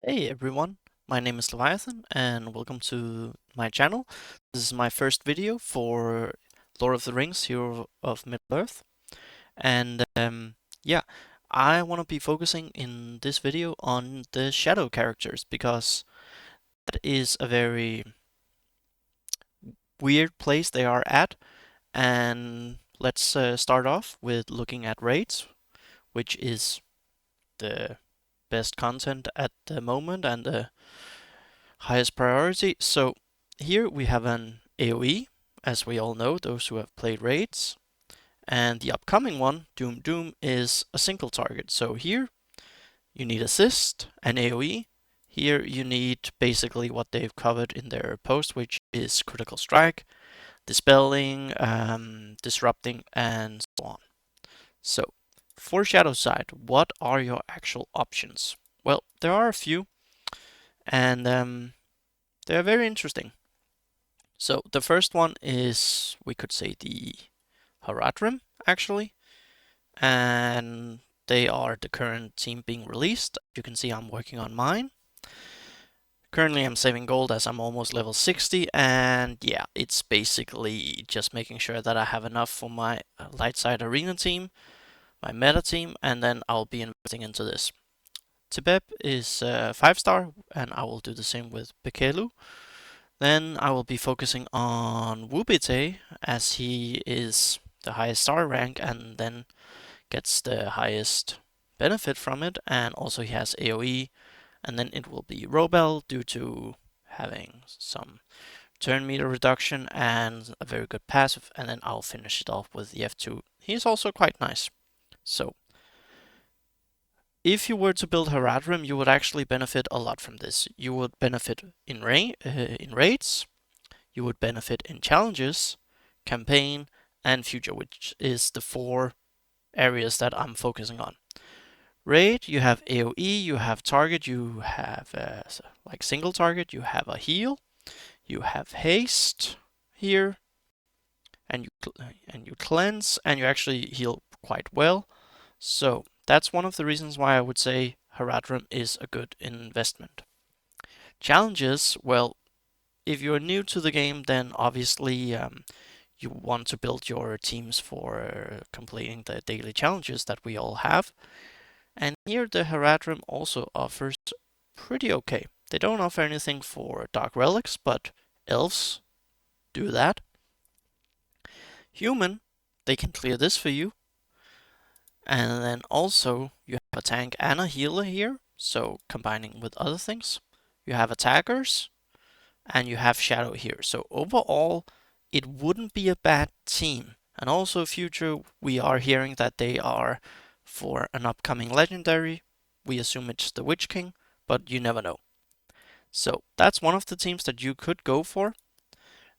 Hey everyone, my name is Leviathan and welcome to my channel. This is my first video for Lord of the Rings Hero of Middle-earth. And yeah, I want to be focusing in this video on the shadow characters because that is a very weird place they are at. And let's start off with looking at raids, which is the best content at the moment and the highest priority. So here we have an AoE, as we all know, those who have played raids. And the upcoming one, Doom Doom, is a single target. So here you need assist and AoE. Here you need basically what they've covered in their post, which is critical strike, dispelling, disrupting, and so on. So for shadow side, what are your actual options? Well, there are a few, and they are very interesting. So the first one is, we could say, the Haradrim, actually. And they are the current team being released. You can see I'm working on mine. Currently I'm saving gold as I'm almost level 60, and yeah, it's basically just making sure that I have enough for my light side arena team, my meta team, and then I'll be investing into this. Tibeb is 5-star, and I will do the same with Bekelu. Then I will be focusing on Wubite as he is the highest star rank and then gets the highest benefit from it, and also he has AoE, and then it will be Robel due to having some turn meter reduction and a very good passive, and then I'll finish it off with the F2. He's also quite nice. So if you were to build Haradrim, you would actually benefit a lot from this. You would benefit in raids, you would benefit in challenges, campaign, and future, which is the 4 areas that I'm focusing on. Raid, you have AoE, you have target, you have like single target, you have a heal, you have haste here, and you cleanse, and you actually heal quite well. So that's one of the reasons why I would say Haradrim is a good investment. Challenges, well, if you're new to the game, then obviously you want to build your teams for completing the daily challenges that we all have. And here the Haradrim also offers pretty okay. They don't offer anything for Dark Relics, but elves do that. Human, they can clear this for you. And then also you have a tank and a healer here, so combining with other things. You have attackers, and you have Shadow here. So overall, it wouldn't be a bad team. And also future, we are hearing that they are for an upcoming legendary. We assume it's the Witch King, but you never know. So that's one of the teams that you could go for.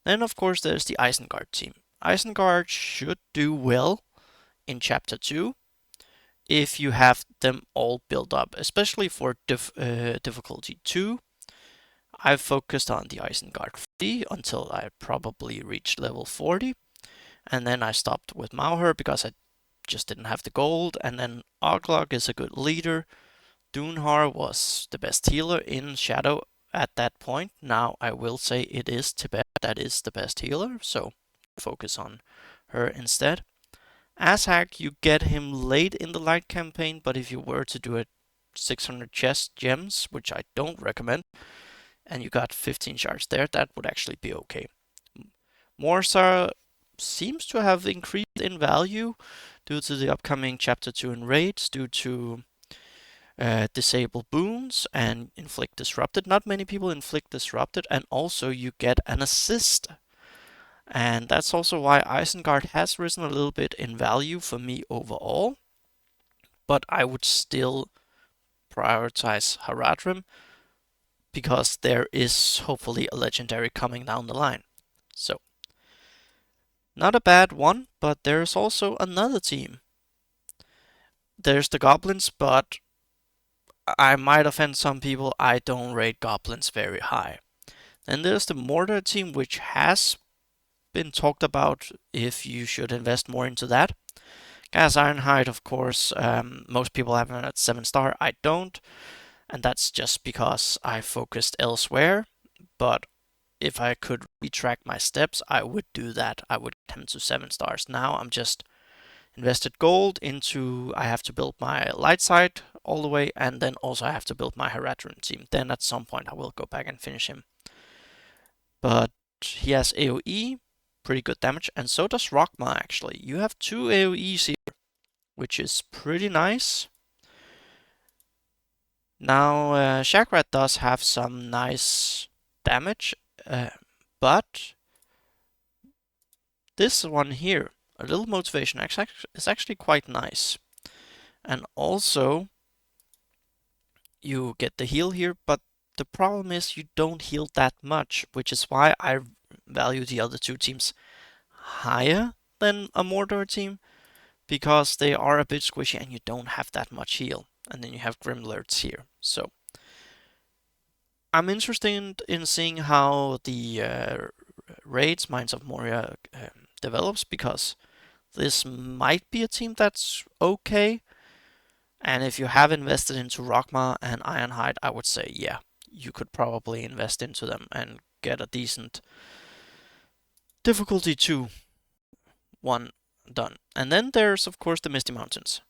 Then of course there's the Isengard team. Isengard should do well in Chapter 2 if you have them all built up, especially for difficulty 2. I've focused on the Isengard 3 until I probably reached level 40, and then I stopped with Mauher because I just didn't have the gold, and then Oglog is a good leader. Dunhar was the best healer in Shadow at that point. Now I will say it is Tibet that is the best healer, so focus on her instead. Ashak, you get him late in the light campaign, but if you were to do it 600 chest gems, which I don't recommend, and you got 15 shards there, that would actually be okay. Morsar seems to have increased in value due to the upcoming Chapter 2 and raids, due to disable boons and inflict disrupted. Not many people inflict disrupted, and also you get an assist. And that's also why Isengard has risen a little bit in value for me overall. But I would still prioritize Haradrim because there is hopefully a legendary coming down the line. So, not a bad one, but there's also another team. There's the Goblins, but I might offend some people, I don't rate Goblins very high. Then there's the Mortar team, which has been talked about if you should invest more into that. Gas Ironhide, of course, most people have him at 7-star. I don't. and that's just because I focused elsewhere. But if I could retrack my steps, I would do that. I would get him to 7 stars. Now I'm just invested gold into, I have to build my light side all the way, and then also I have to build my Haradrim team. Then at some point I will go back and finish him. But he has AoE, pretty good damage, and so does Rockma actually. You have 2 AoEs here, which is pretty nice. Now, Shagrat does have some nice damage, but this one here, a little motivation, is actually quite nice. And also, you get the heal here, but the problem is you don't heal that much, which is why I value the other two teams higher than a Mordor team, because they are a bit squishy and you don't have that much heal. And then you have Grimlords here. So I'm interested in seeing how the raids Mines of Moria develops, because this might be a team that's okay. And if you have invested into Rockma and Ironhide, I would say, yeah, you could probably invest into them and get a decent difficulty 2 one done. And then there's, of course, the Misty Mountains.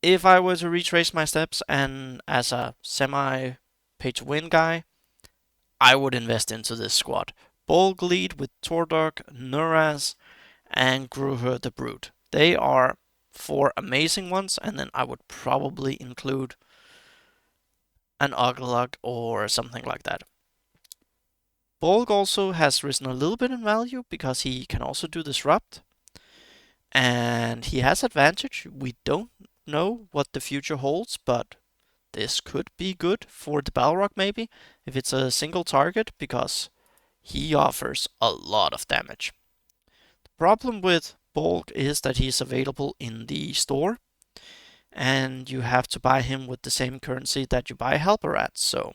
If I were to retrace my steps and as a semi pay to win guy, I would invest into this squad. Bolg lead with Tordok, Nuraz, and Gruher the Brute. They are 4 amazing ones, and then I would probably include an Oglug or something like that. Bolg also has risen a little bit in value because he can also do Disrupt. And he has advantage. We don't know what the future holds, but this could be good for the Balrog maybe, if it's a single target, because he offers a lot of damage. The problem with Bolg is that he's available in the store, and you have to buy him with the same currency that you buy Helper at. So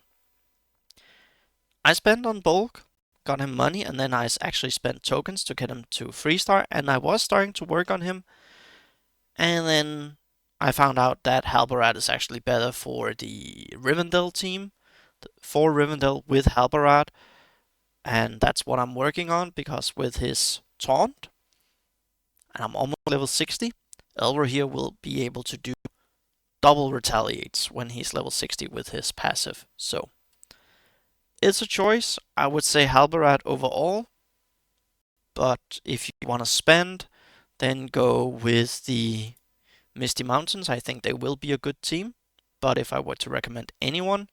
I spent on Bolg, got him money, and then I actually spent tokens to get him to 3-star, and I was starting to work on him. And then I found out that Halbarad is actually better for the Rivendell team, for Rivendell with Halbarad, and that's what I'm working on, because with his taunt, and I'm almost level 60, Elver here will be able to do double retaliates when he's level 60 with his passive. So it's a choice. I would say Halbarad overall, but if you want to spend, then go with the Misty Mountains. I think they will be a good team, but if I were to recommend anyone,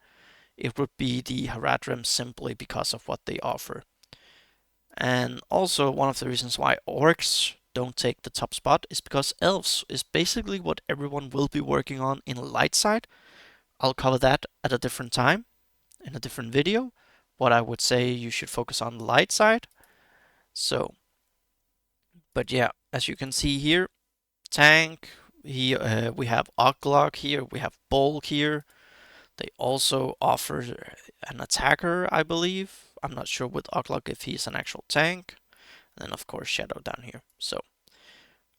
it would be the Haradrim, simply because of what they offer. And also, one of the reasons why orcs don't take the top spot is because elves is basically what everyone will be working on in light side. I'll cover that at a different time, in a different video, what I would say you should focus on the light side. So, but yeah, as you can see here, tank, we have Oglog here, we have Bolg here. They also offer an attacker, I believe. I'm not sure with Oglog if he's an actual tank. And then of course Shadow down here. So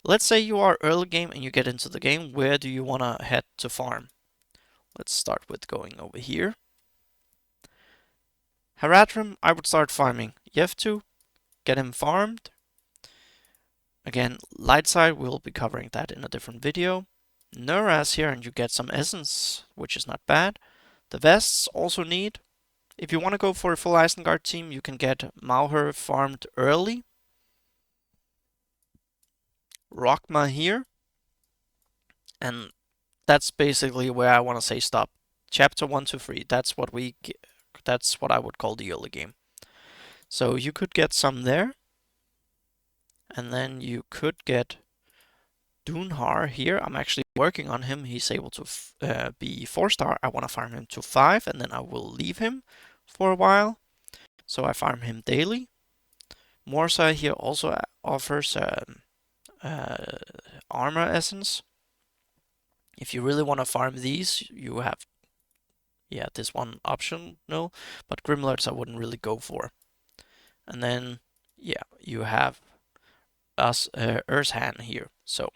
let's say you are early game and you get into the game. Where do you want to head to farm? Let's start with going over here. Haradrim, I would start farming Yevtu, get him farmed. Again, light side, we'll be covering that in a different video. Nuraz here, and you get some essence, which is not bad. The vests also need. If you want to go for a full Isengard team, you can get Mauher farmed early. Rockma here. And that's basically where I want to say stop. Chapter 1 to 3, that's what I would call the early game. So you could get some there. And then you could get Dunhar here. I'm actually working on him. He's able to be 4-star. I want to farm him to 5, and then I will leave him for a while. So I farm him daily. Morsa here also offers armor essence. If you really want to farm these, you have this one optional, but Grimlords I wouldn't really go for. And then you have Urshan here. So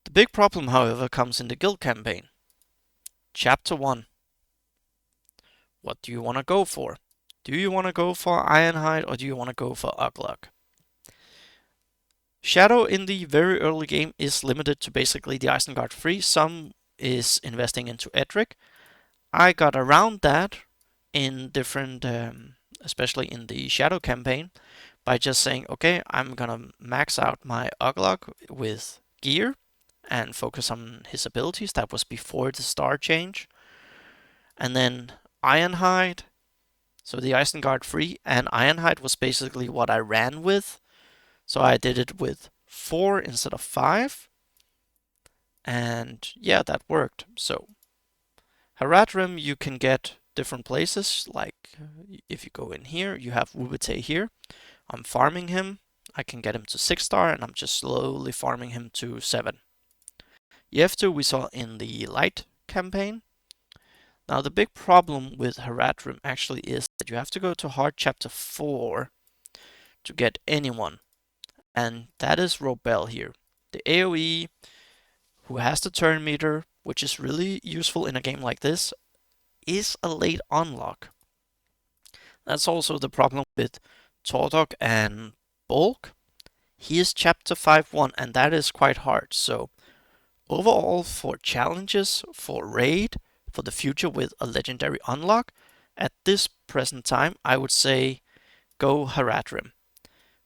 the big problem, however, comes in the guild campaign. Chapter 1. What do you want to go for? Do you want to go for Ironhide or do you want to go for Ugluk? Shadow in the very early game is limited to basically the Isengard free. Some is investing into Edric. I got around that in different, especially in the Shadow campaign, by just saying, okay, I'm gonna max out my Ugluk with gear and focus on his abilities. That was before the star change. And then Ironhide, so the Isengard free, and Ironhide was basically what I ran with. So I did it with 4 instead of 5. And yeah, that worked. So Haradrim you can get different places, like if you go in here, you have Wubite here. I'm farming him. I can get him to 6 star, and I'm just slowly farming him to 7. Yevtu we saw in the light campaign. Now the big problem with Haradrim actually is that you have to go to hard chapter 4 to get anyone. And that is Robel here. The AoE who has the turn meter, which is really useful in a game like this, is a late unlock. That's also the problem with Tordok and Bulk. He is chapter 5-1 and that is quite hard. So overall for challenges, for raid, for the future with a legendary unlock, at this present time I would say go Haradrim.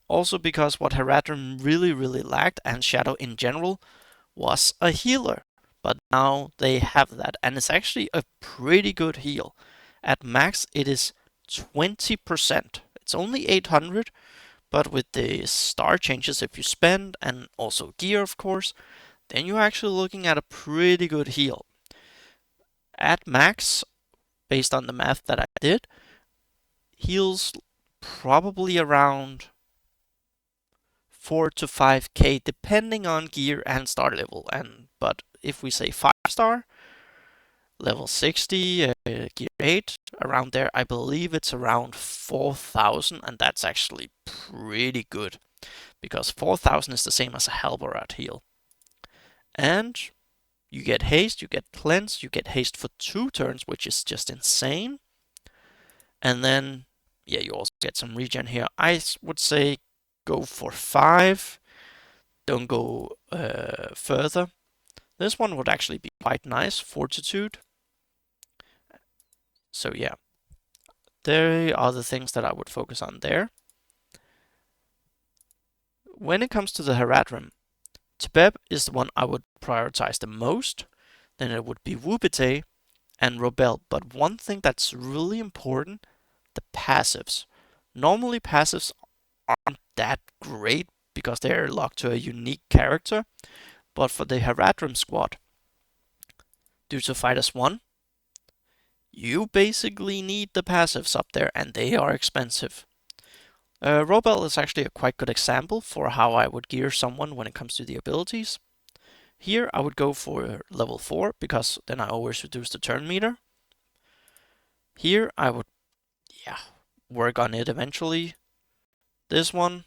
Also because what Haradrim really lacked, and Shadow in general, was a healer. But now they have that, and it's actually a pretty good heal. At max it is 20%. It's only 800, but with the star changes if you spend, and also gear of course, then you're actually looking at a pretty good heal. At max, based on the math that I did, heals probably around 4 to 5k depending on gear and star level. But if we say 5 star, level 60, gear 8, around there, I believe it's around 4,000, and that's actually pretty good because 4,000 is the same as a Halberad heal. And you get haste, you get cleanse, you get haste for 2 turns, which is just insane. And then, yeah, you also get some regen here. I would say go for 5. Don't go further. This one would actually be quite nice, Fortitude. So yeah, there are the things that I would focus on there. When it comes to the Haradrim, Tebeb is the one I would prioritize the most. Then it would be Wubite and Robel. But one thing that's really important, the passives. Normally passives aren't that great because they're locked to a unique character. But for the Haradrim squad, due to Fighters 1, you basically need the passives up there, and they are expensive. Robel is actually a quite good example for how I would gear someone when it comes to the abilities. Here I would go for level 4 because then I always reduce the turn meter. Here I would, work on it eventually. This one,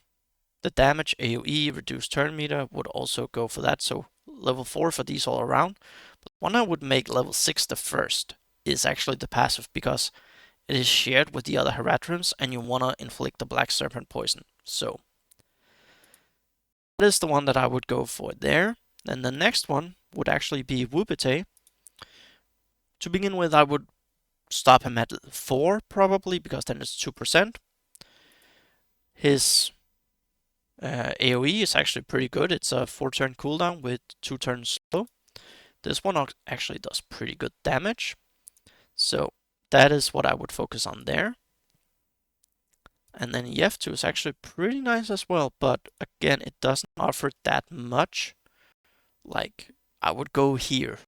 the damage, AoE, reduced turn meter would also go for that, so level 4 for these all around. But one I would make level 6 the first is actually the passive because it is shared with the other Haradrims and you want to inflict the Black Serpent poison. So that is the one that I would go for there. Then the next one would actually be Wubite. To begin with, I would stop him at 4 probably because then it's 2%. His AoE is actually pretty good. It's a 4-turn cooldown with 2 turns slow. This one actually does pretty good damage. So that is what I would focus on there. And then EF2 is actually pretty nice as well, but again, it doesn't offer that much. Like, I would go here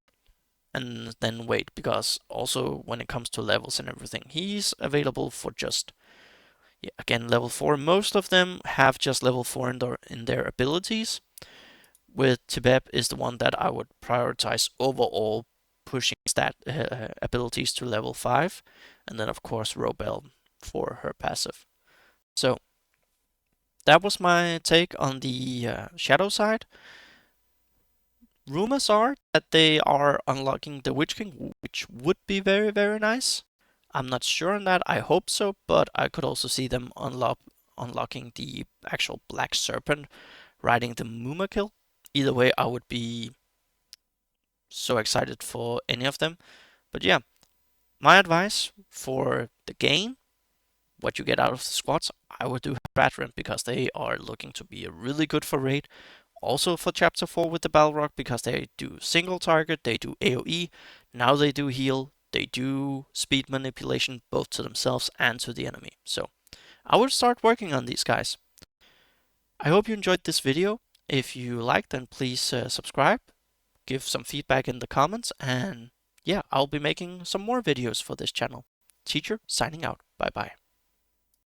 and then wait, because also when it comes to levels and everything, he's available for just, again, level 4. Most of them have just level 4 in their abilities. With Tebeb is the one that I would prioritize overall, pushing stat abilities to level 5. And then, of course, Robel for her passive. So that was my take on the Shadow side. rumors are that they are unlocking the Witch King, which would be very, very nice. I'm not sure on that. I hope so, but I could also see them unlocking the actual Black Serpent, riding the Mumakil. Either way, I would be so excited for any of them. But yeah, my advice for the game, what you get out of the squads, I would do Ratrim because they are looking to be really good for raid. Also for chapter 4 with the Balrog because they do single target, they do AoE, now they do heal, they do speed manipulation both to themselves and to the enemy. So I will start working on these guys. I hope you enjoyed this video. If you liked, then please subscribe, give some feedback in the comments, and yeah, I'll be making some more videos for this channel. Teacher signing out. Bye bye.